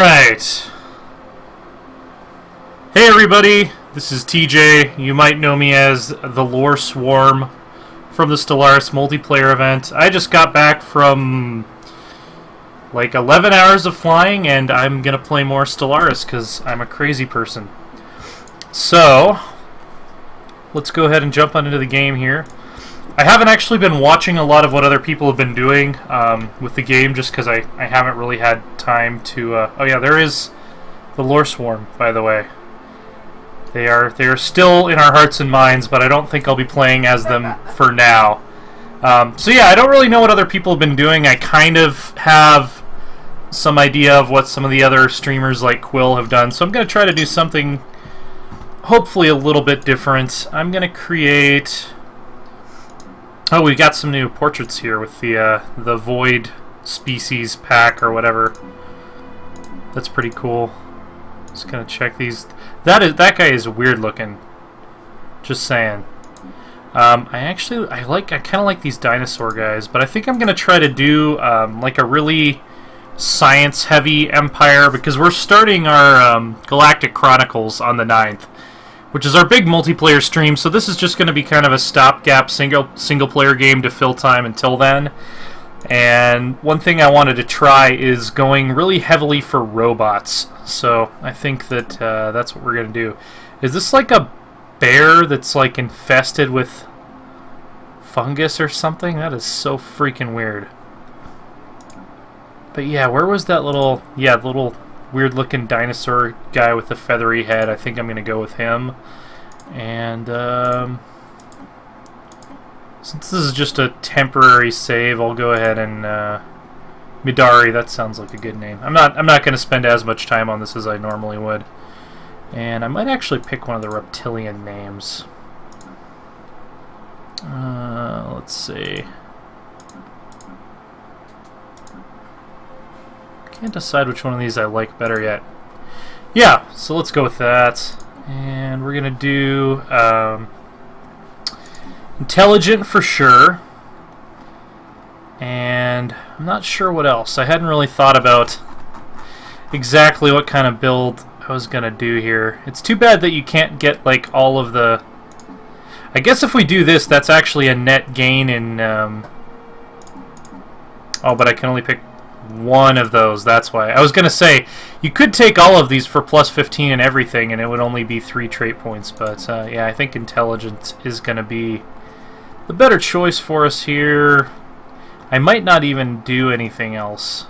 Right. Hey everybody, this is TJ. You might know me as the Lore Swarm from the Stellaris multiplayer event. I just got back from like 11 hours of flying and I'm gonna play more Stellaris because I'm a crazy person. So, let's go ahead and jump on into the game here. I haven't actually been watching a lot of what other people have been doing with the game just because I haven't really had time to... oh yeah, there is the Lore Swarm, by the way. They are still in our hearts and minds, but I don't think I'll be playing as them for now. So yeah, I don't really know what other people have been doing. I kind of have some idea of what some of the other streamers like Quill have done, so I'm going to try to do something hopefully a little bit different. I'm going to create... Oh, we got some new portraits here with the Void species pack or whatever. That's pretty cool. Just gonna check these. That guy is weird looking. Just saying. I kind of like these dinosaur guys, but I think I'm gonna try to do like a really science-heavy empire because we're starting our Galactic Chronicles on the 9th. Which is our big multiplayer stream, so this is just going to be kind of a stopgap single-player game to fill time until then. And one thing I wanted to try is going really heavily for robots. So I think that that's what we're going to do. Is this like a bear that's like infested with fungus or something? That is so freaking weird. But yeah, where was that little... Yeah, the little... weird-looking dinosaur guy with the feathery head. I think I'm going to go with him. And since this is just a temporary save, I'll go ahead and Midari. That sounds like a good name. I'm not going to spend as much time on this as I normally would. And I might actually pick one of the reptilian names. Let's see. Can't decide which one of these I like better yet. Yeah, so let's go with that. And we're going to do intelligent for sure. And I'm not sure what else. I hadn't really thought about exactly what kind of build I was going to do here. It's too bad that you can't get like all of the... I guess if we do this, that's actually a net gain in... Oh, but I can only pick one of those, that's why. I was going to say, you could take all of these for plus 15 and everything, and it would only be 3 trait points, but yeah, I think intelligence is going to be the better choice for us here. I might not even do anything else.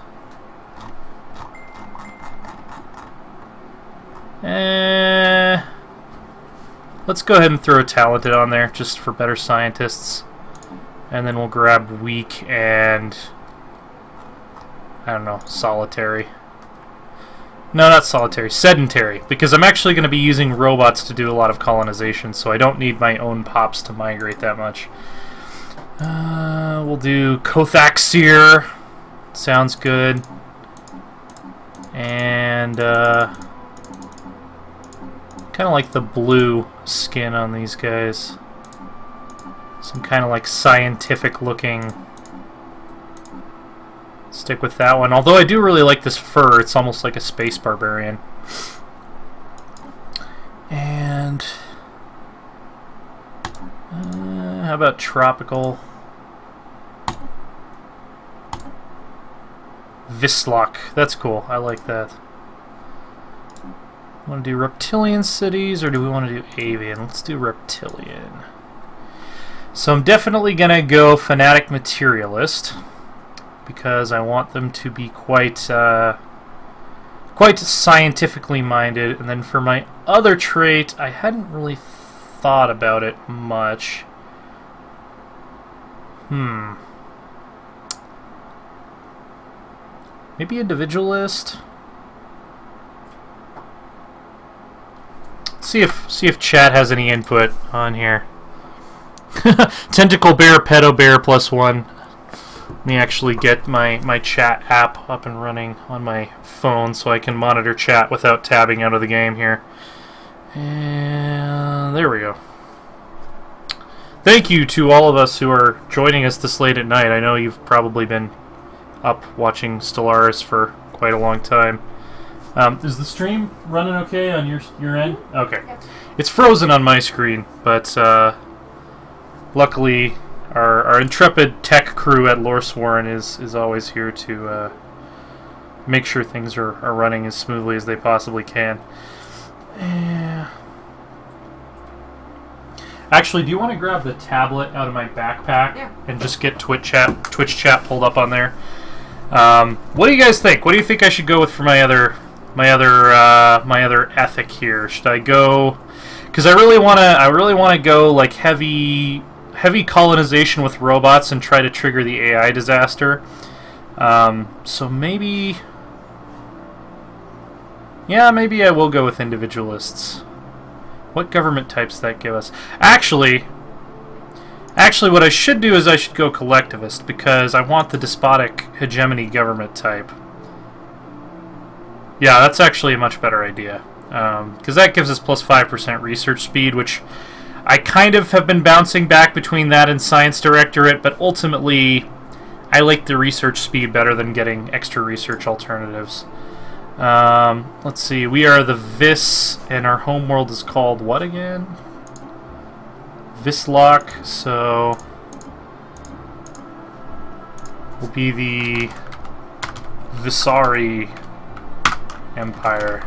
Let's go ahead and throw talented on there, just for better scientists. And then we'll grab weak and... I don't know, solitary. No, not solitary, sedentary, because I'm actually going to be using robots to do a lot of colonization, so I don't need my own pops to migrate that much. We'll do Kothaxir. Sounds good. And kind of like the blue skin on these guys. Some kind of like scientific looking... Stick with that one. Although I do really like this fur. It's almost like a space barbarian. And... how about tropical? Vislock. That's cool. I like that. Want to do reptilian cities, or do we want to do avian? Let's do reptilian. So I'm definitely going to go Fanatic Materialist, because I want them to be quite scientifically minded. And then for my other trait, I hadn't really thought about it much. Maybe individualist. See if chat has any input on here. Tentacle bear, pedo bear +1. Let me actually get my chat app up and running on my phone so I can monitor chat without tabbing out of the game here. And there we go. Thank you to all of us who are joining us this late at night. I know you've probably been up watching Stellaris for quite a long time. Is the stream running okay on your end? Okay. It's frozen on my screen, but luckily our intrepid tech crew at Loresworn is always here to make sure things are running as smoothly as they possibly can. Yeah. Actually, do you want to grab the tablet out of my backpack and just get Twitch chat pulled up on there? What do you guys think? What do you think I should go with for my other ethic here? Should I go? Because I really want to go like heavy colonization with robots and try to trigger the AI disaster. So maybe, yeah, maybe I will go with individualists. What government types that give us? Actually, what I should do is I should go collectivist because I want the despotic hegemony government type. Yeah, that's actually a much better idea. Because that gives us plus 5% research speed, which I kind of have been bouncing back between that and Science Directorate, but ultimately I like the research speed better than getting extra research alternatives. Let's see, we are the Viss, and our homeworld is called what again? Viss'ari, so we'll be the Viss'ari Empire.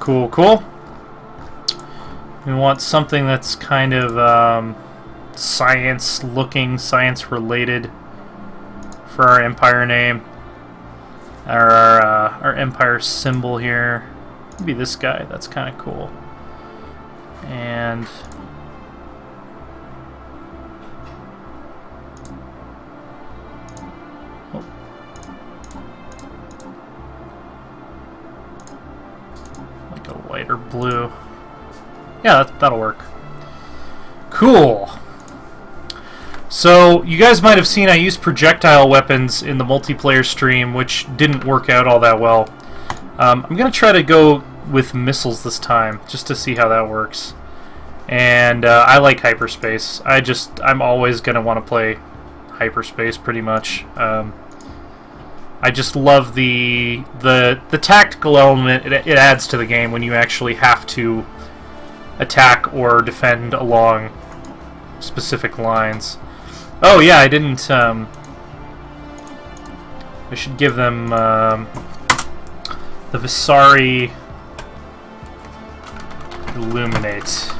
Cool, cool. We want something that's kind of science-looking, science-related for our empire name. Our empire symbol here. Maybe this guy. That's kind of cool. And like a lighter blue. Yeah, that'll work. Cool. So, you guys might have seen I used projectile weapons in the multiplayer stream, which didn't work out all that well. I'm going to try to go with missiles this time, just to see how that works. And I like hyperspace. I'm always going to want to play hyperspace, pretty much. I just love the tactical element it adds to the game when you actually have to attack or defend along specific lines. Oh yeah, I didn't, I should give them, the Viss'ari Illuminate.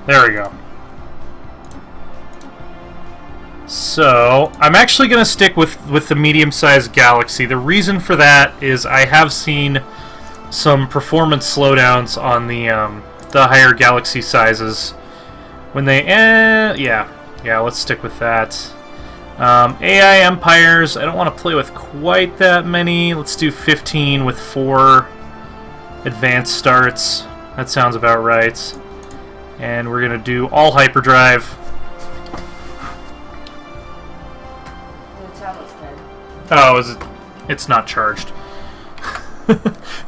There we go. So, I'm actually going to stick with the medium-sized galaxy. The reason for that is I have seen some performance slowdowns on the higher galaxy sizes. When they, yeah, let's stick with that. AI empires, I don't want to play with quite that many. Let's do 15 with 4 advanced starts. That sounds about right. And we're going to do all hyperdrive. The tablet's dead. Oh, is it? It's not charged.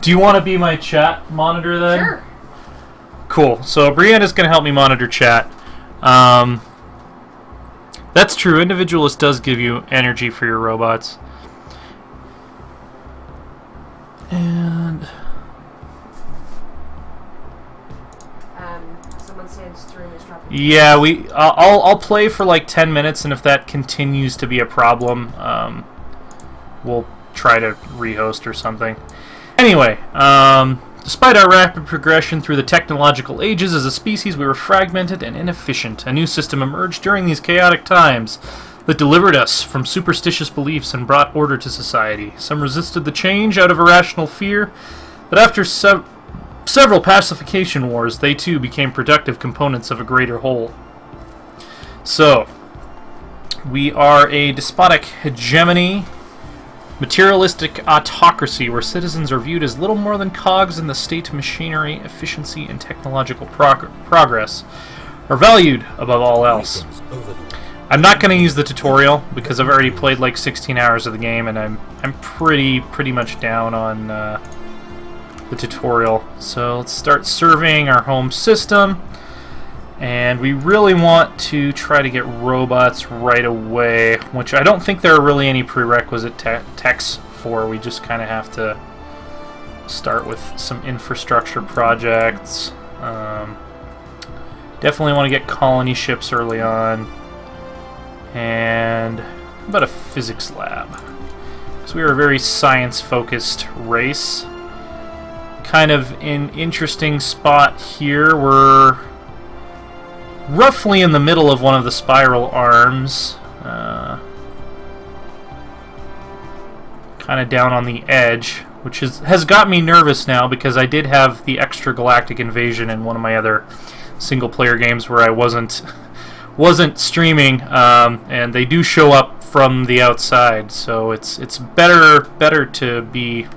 Do you want to be my chat monitor then? Sure. Cool. So Brianna's going to help me monitor chat. That's true. Individualist does give you energy for your robots. And Someone said stream is dropping. yeah, I'll play for like 10 minutes, and if that continues to be a problem, we'll try to rehost or something. Anyway, despite our rapid progression through the technological ages as a species, we were fragmented and inefficient. A new system emerged during these chaotic times that delivered us from superstitious beliefs and brought order to society. Some resisted the change out of irrational fear, but after several pacification wars, they too became productive components of a greater whole. So, we are a despotic hegemony, materialistic autocracy where citizens are viewed as little more than cogs in the state machinery. Efficiency and technological progress are valued above all else. I'm not going to use the tutorial because I've already played like 16 hours of the game, and I'm pretty much down on the tutorial. So let's start surveying our home system, And we really want to try to get robots right away, which I don't think there are really any prerequisite techs for. We just kind of have to start with some infrastructure projects. Definitely want to get colony ships early on. And how about a physics lab? Because we are a very science-focused race. Kind of an interesting spot here. We're roughly in the middle of one of the spiral arms. Kind of down on the edge, which has got me nervous now because I did have the extra galactic invasion in one of my other single-player games where I wasn't streaming, and they do show up from the outside, so it's better to be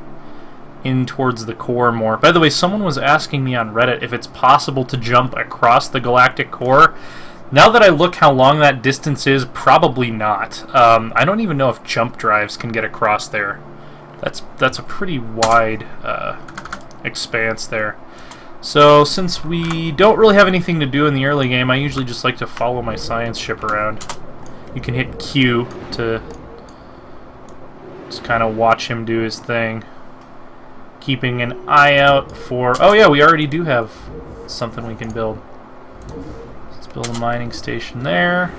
in towards the core more. By the way, someone was asking me on Reddit if it's possible to jump across the galactic core. Now that I look how long that distance is, probably not. I don't even know if jump drives can get across there. That's a pretty wide expanse there. So since we don't really have anything to do in the early game, I usually just like to follow my science ship around. You can hit Q to just kind of watch him do his thing. Keeping an eye out for... Oh yeah, we already do have something we can build. Let's build a mining station there.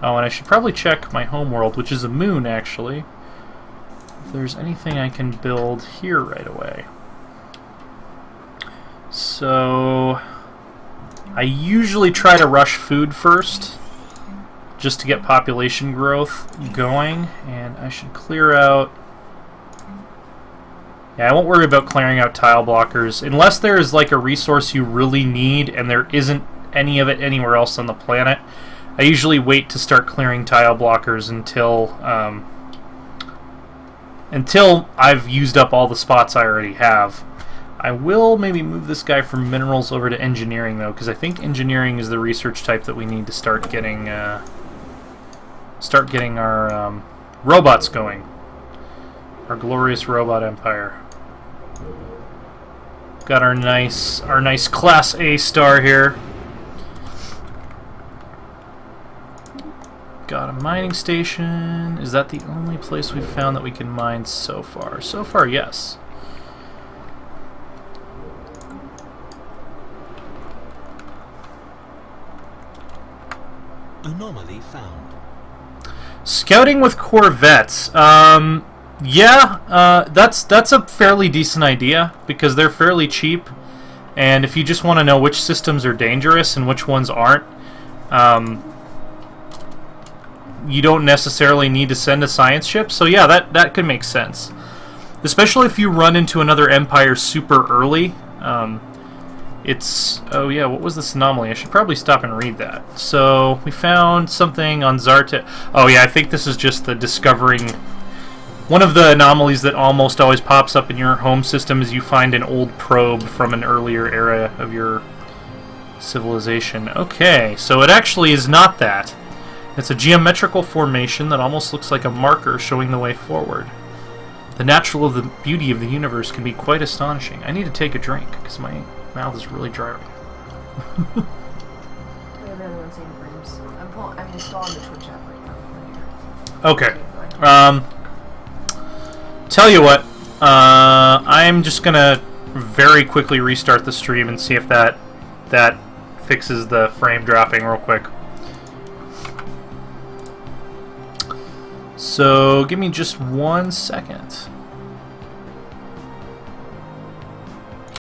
Oh, and I should probably check my homeworld, which is a moon, actually. If there's anything I can build here right away. So... I usually try to rush food first, just to get population growth going, and I should clear out... Yeah, I won't worry about clearing out tile blockers. Unless there is like a resource you really need and there isn't any of it anywhere else on the planet, I usually wait to start clearing tile blockers until I've used up all the spots I already have. I will maybe move this guy from minerals over to engineering, though, because I think engineering is the research type that we need to start getting our robots going. Our glorious robot empire. Got our nice Class A star here. Got a mining station. Is that the only place we've found that we can mine so far? So far, yes. Anomaly found. Scouting with corvettes. Yeah, that's a fairly decent idea because they're fairly cheap, and if you just want to know which systems are dangerous and which ones aren't, you don't necessarily need to send a science ship. So yeah, that could make sense, especially if you run into another empire super early. Oh yeah, what was this anomaly? I should probably stop and read that. So we found something on Zarte. Oh yeah, I think this is just the discovering. One of the anomalies that almost always pops up in your home system is you find an old probe from an earlier era of your civilization. Okay, so it actually is not that. It's a geometrical formation that almost looks like a marker showing the way forward. The natural of the beauty of the universe can be quite astonishing. I need to take a drink because my mouth is really dry. We have another one saving frames. I'm installing the Twitch app right now. Okay. Tell you what, I'm just gonna very quickly restart the stream and see if that fixes the frame dropping real quick. So give me just 1 second.